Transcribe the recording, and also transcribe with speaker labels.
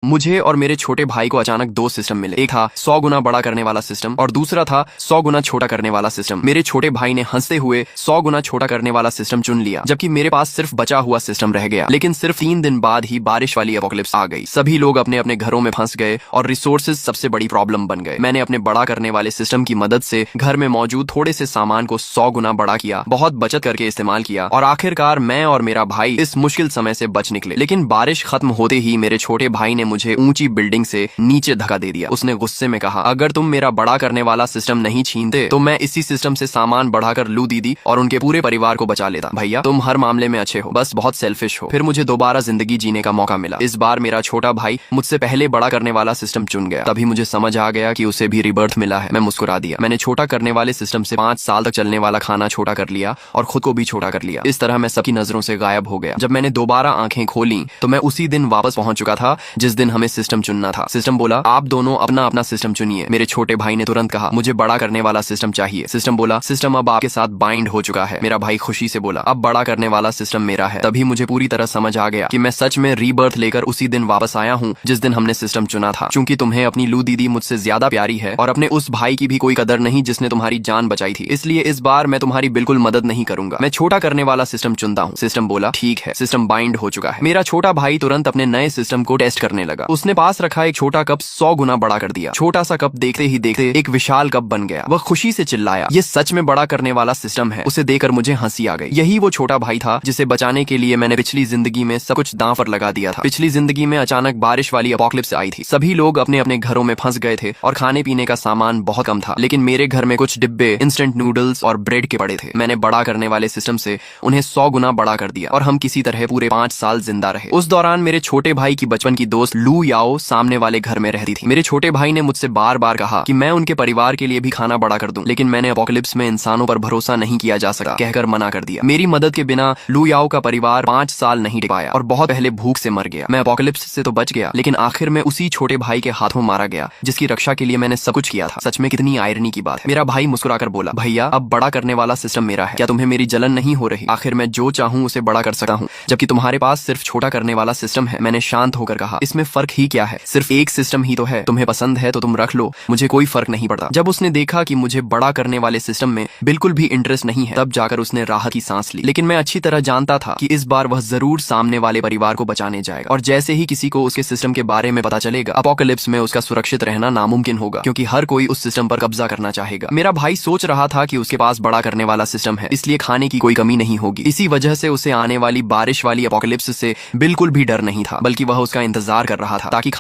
Speaker 1: मुझे और मेरे छोटे भाई को अचानक दो सिस्टम मिले। एक था 100 गुना बड़ा करने वाला सिस्टम और दूसरा था 100 गुना छोटा करने वाला सिस्टम। मेरे छोटे भाई ने हंसते हुए 100 गुना छोटा करने वाला सिस्टम चुन लिया, जबकि मेरे पास सिर्फ बचा हुआ सिस्टम रह गया। लेकिन सिर्फ 3 दिन बाद ही बारिश वाली एपोकलिप्स आ गई। सभी लोग अपने अपने घरों में फंस गए और रिसोर्सेज सबसे बड़ी प्रॉब्लम बन गए। मैंने अपने बड़ा करने वाले सिस्टम की मदद से घर में मौजूद थोड़े से सामान को 100 गुना बड़ा किया, बहुत बचत करके इस्तेमाल किया और आखिरकार मैं और मेरा भाई इस मुश्किल समय से बच निकले। लेकिन बारिश खत्म होते ही मेरे छोटे भाई ने मुझे ऊंची बिल्डिंग से नीचे धक्का दे दिया। उसने गुस्से में कहा, अगर तुम मेरा बड़ा करने वाला सिस्टम नहीं छीनते तो मैं इसी सिस्टम से सामान बढ़ाकर लू दीदी और उनके पूरे परिवार को बचा लेता। भैया, तुम हर मामले में अच्छे हो, बस बहुत सेल्फिश हो। फिर मुझे दोबारा जिंदगी जीने का मौका मिला। इस बार मेरा छोटा भाई मुझसे पहले बड़ा करने वाला सिस्टम चुन गया। तभी मुझे समझ आ गया कि उसे भी रिबर्थ मिला है। मैं मुस्कुरा दिया। मैंने छोटा करने वाले सिस्टम से 5 साल तक चलने वाला खाना छोटा कर लिया और खुद को भी छोटा कर लिया। इस तरह मैं सबकी नजरों से गायब हो गया। जब मैंने दोबारा आंखें खोली तो मैं उसी दिन वापस पहुंच चुका था जिस दिन हमें सिस्टम चुनना था। सिस्टम बोला, आप दोनों अपना अपना सिस्टम चुनिए। मेरे छोटे भाई ने तुरंत कहा, मुझे बड़ा करने वाला सिस्टम चाहिए। सिस्टम बोला, सिस्टम अब आपके साथ बाइंड हो चुका है। मेरा भाई खुशी से बोला, अब बड़ा करने वाला सिस्टम मेरा है। तभी मुझे पूरी तरह समझ आ गया कि मैं सच में रीबर्थ लेकर उसी दिन वापस आया हूँ जिस दिन हमने सिस्टम चुना था। क्योंकि तुम्हें अपनी लू दीदी मुझसे ज्यादा प्यारी है और अपने उस भाई की भी कोई कदर नहीं जिसने तुम्हारी जान बचाई थी, इसलिए इस बार मैं तुम्हारी बिल्कुल मदद नहीं करूंगा। मैं छोटा करने वाला सिस्टम चुनता हूँ। सिस्टम बोला, ठीक है। सिस्टम बाइंड हो चुका है। मेरा छोटा भाई तुरंत अपने नए सिस्टम को टेस्ट करने लगा। उसने पास रखा एक छोटा कप 100 गुना बड़ा कर दिया। छोटा सा कप देखते ही देखते एक विशाल कप बन गया। वह खुशी से चिल्लाया, ये सच में बड़ा करने वाला सिस्टम है। उसे देखकर मुझे हंसी आ गई। यही वो छोटा भाई था जिसे बचाने के लिए मैंने पिछली जिंदगी में सब कुछ दांव पर लगा दिया था। पिछली जिंदगी में अचानक बारिश वाली एपोकलिप्स आई थी। सभी लोग अपने अपने घरों में फंस गए थे और खाने पीने का सामान बहुत कम था। लेकिन मेरे घर में कुछ डिब्बे इंस्टेंट नूडल्स और ब्रेड के पड़े थे। मैंने बड़ा करने वाले सिस्टम से उन्हें 100 गुना बड़ा कर दिया और हम किसी तरह पूरे 5 साल जिंदा रहे। उस दौरान मेरे छोटे भाई की बचपन की दोस्त लू याओ सामने वाले घर में रहती थी। मेरे छोटे भाई ने मुझसे बार बार कहा कि मैं उनके परिवार के लिए भी खाना बड़ा कर दूं, लेकिन मैंने एपोकलिप्स में इंसानों पर भरोसा नहीं किया जा सका कहकर मना कर दिया। मेरी मदद के बिना लू याओ का परिवार 5 साल नहीं टिक पाया और बहुत पहले भूख से मर गया। मैं एपोकलिप्स से तो बच गया, लेकिन आखिर में उसी छोटे भाई के हाथों मारा गया जिसकी रक्षा के लिए मैंने सब कुछ किया था। सच में कितनी आयरनी की बात है। मेरा भाई मुस्कुराकर बोला, भैया, अब बड़ा करने वाला सिस्टम मेरा है। क्या तुम्हें मेरी जलन नहीं हो रही? आखिर मैं जो चाहूँ उसे बड़ा कर सकता हूँ, जबकि तुम्हारे पास सिर्फ छोटा करने वाला सिस्टम है। मैंने शांत होकर कहा, इसमें फर्क ही क्या है? सिर्फ एक सिस्टम ही तो है। तुम्हें पसंद है तो तुम रख लो, मुझे कोई फर्क नहीं पड़ता। जब उसने देखा कि मुझे बड़ा करने वाले सिस्टम में बिल्कुल भी इंटरेस्ट नहीं है, तब जाकर उसने राहत की सांस ली। लेकिन मैं अच्छी तरह जानता था कि इस बार वह जरूर सामने वाले परिवार को बचाने जाएगा और जैसे ही किसी को उसके सिस्टम के बारे में पता चलेगा, एपोकलिप्स में उसका सुरक्षित रहना नामुमकिन होगा, क्योंकि हर कोई उस सिस्टम पर कब्जा करना चाहेगा। मेरा भाई सोच रहा था कि उसके पास बड़ा करने वाला सिस्टम है, इसलिए खाने की कोई कमी नहीं होगी। इसी वजह से उसे आने वाली बारिश वाली एपोकलिप्स से बिल्कुल भी डर नहीं था, बल्कि वह उसका इंतजार कर रहा था ताकि